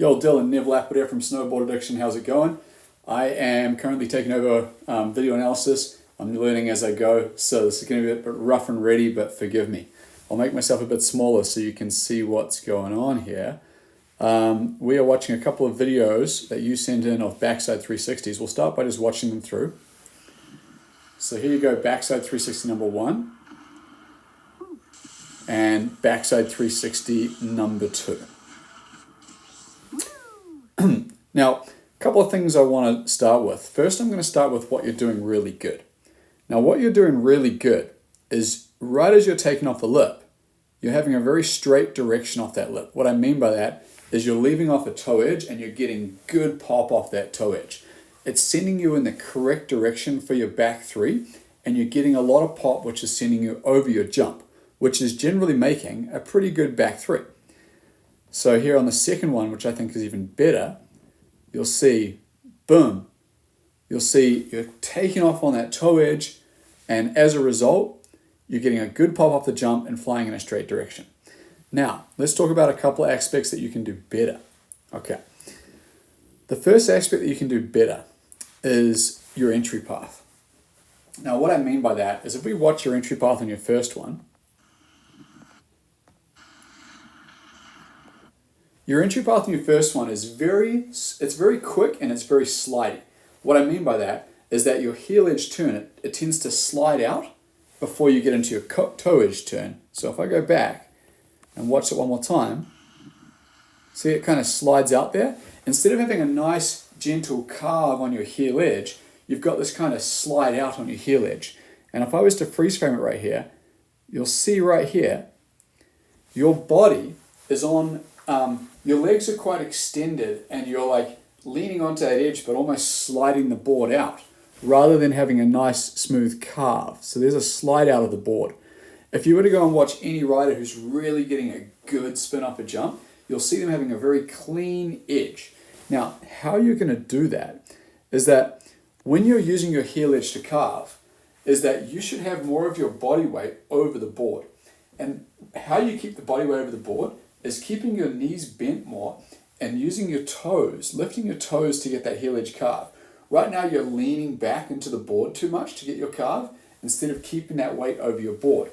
Yo, Dylan, Nev Lapidere from Snowboard Addiction. How's it going? I am currently taking over video analysis. I'm learning as I go, so this is going to be a bit rough and ready, but forgive me. I'll make myself a bit smaller so you can see what's going on here. We are watching a couple of videos that you sent in of backside 360s. We'll start by just watching them through. So here you go, backside 360 number 1 and backside 360 number 2. Now, a couple of things I want to start with. First, I'm going to start with what you're doing really good. Now, what you're doing really good is right as you're taking off the lip, you're having a very straight direction off that lip. What I mean by that is you're leaving off a toe edge and you're getting good pop off that toe edge. It's sending you in the correct direction for your back 3, and you're getting a lot of pop, which is sending you over your jump, which is generally making a pretty good back 3. So here on the second one, which I think is even better, you'll see, boom, you'll see you're taking off on that toe edge, and as a result, you're getting a good pop off the jump and flying in a straight direction. Now, let's talk about a couple of aspects that you can do better. Okay. The first aspect that you can do better is your entry path. Now, what I mean by that is if we watch your entry path on your first one, your entry path in your first one is very quick and it's very slidey. What I mean by that is that your heel edge turn, it tends to slide out before you get into your toe edge turn. So if I go back and watch it one more time, see it kind of slides out there? Instead of having a nice gentle carve on your heel edge, you've got this kind of slide out on your heel edge. And if I was to freeze frame it right here, you'll see right here, your body is on, your legs are quite extended and you're like leaning onto that edge but almost sliding the board out rather than having a nice smooth carve. So there's a slide out of the board. If you were to go and watch any rider who's really getting a good spin up a jump, you'll see them having a very clean edge. Now, how you're going to do that is that when you're using your heel edge to carve, is that you should have more of your body weight over the board. And how you keep the body weight over the board is keeping your knees bent more and using your toes, lifting your toes to get that heel edge carve. Right now you're leaning back into the board too much to get your carve instead of keeping that weight over your board.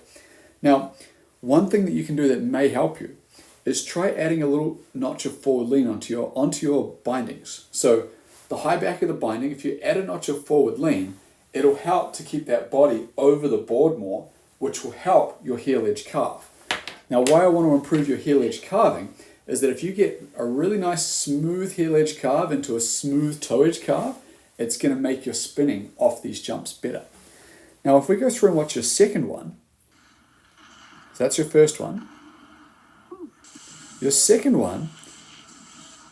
Now, one thing that you can do that may help you is try adding a little notch of forward lean onto your bindings. So the high back of the binding, if you add a notch of forward lean, it'll help to keep that body over the board more, which will help your heel edge carve. Now, why I want to improve your heel edge carving is that if you get a really nice smooth heel edge carve into a smooth toe edge carve, it's going to make your spinning off these jumps better. Now, if we go through and watch your second one, so that's your first one. Your second one,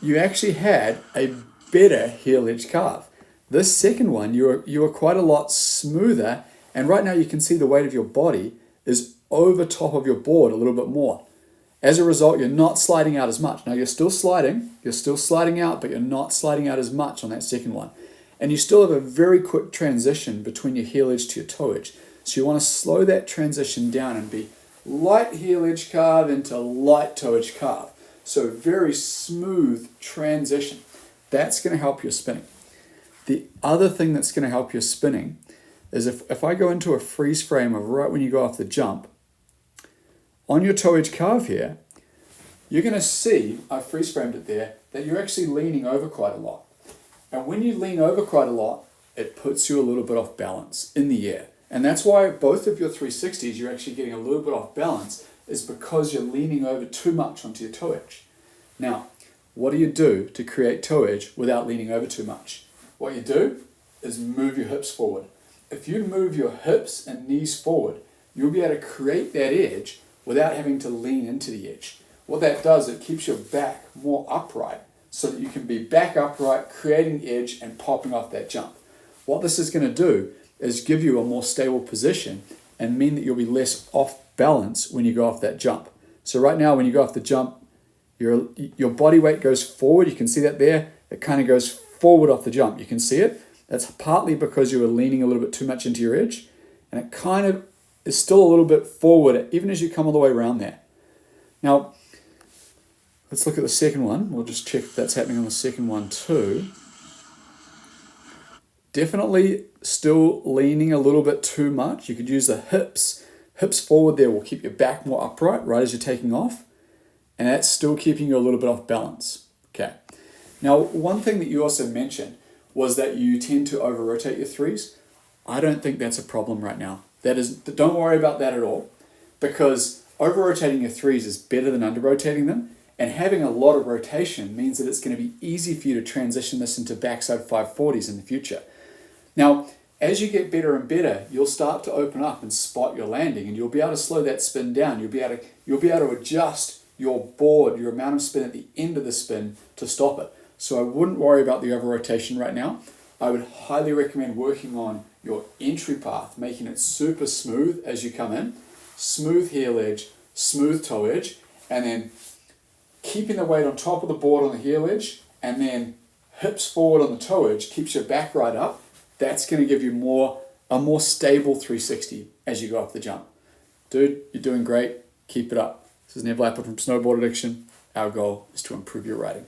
you actually had a better heel edge carve. This second one, you were quite a lot smoother, and right now you can see the weight of your body is over top of your board a little bit more. As a result, you're not sliding out as much. Now you're still sliding out, but you're not sliding out as much on that second one. And you still have a very quick transition between your heel edge to your toe edge. So you want to slow that transition down and be light heel edge carve into light toe edge carve. So very smooth transition. That's going to help your spinning. The other thing that's going to help your spinning is if I go into a freeze frame of right when you go off the jump, on your toe edge carve here, you're going to see, I freeze framed it there, that you're actually leaning over quite a lot. And when you lean over quite a lot, it puts you a little bit off balance in the air. And that's why both of your 360s, you're actually getting a little bit off balance, is because you're leaning over too much onto your toe edge. Now, what do you do to create toe edge without leaning over too much? What you do is move your hips forward. If you move your hips and knees forward, you'll be able to create that edge without having to lean into the edge. What that does, it keeps your back more upright so that you can be back upright, creating edge and popping off that jump. What this is going to do is give you a more stable position and mean that you'll be less off balance when you go off that jump. So right now when you go off the jump, your body weight goes forward. You can see that there. It kind of goes forward off the jump. You can see it. That's partly because you were leaning a little bit too much into your edge, and it kind of is still a little bit forward even as you come all the way around there. Now, Let's look at the second one. We'll just check if that's happening on the second one too. Definitely still leaning a little bit too much. You could use the hips. Hips forward there will keep your back more upright right as you're taking off. And that's still keeping you a little bit off balance. Okay. Now, one thing that you also mentioned was that you tend to over-rotate your threes. I don't think that's a problem right now. Don't worry about that at all, because over-rotating your threes is better than under-rotating them. And having a lot of rotation means that it's going to be easy for you to transition this into backside 540s in the future. Now, as you get better and better, you'll start to open up and spot your landing, and you'll be able to slow that spin down. You'll be able to adjust your board, your amount of spin at the end of the spin to stop it. So I wouldn't worry about the over rotation right now. I would highly recommend working on your entry path, making it super smooth as you come in, smooth heel edge, smooth toe edge, and then keeping the weight on top of the board on the heel edge, and then hips forward on the toe edge keeps your back right up. That's going to give you a more stable 360 as you go off the jump. Dude, you're doing great. Keep it up. This is Neville Appel from Snowboard Addiction. Our goal is to improve your riding.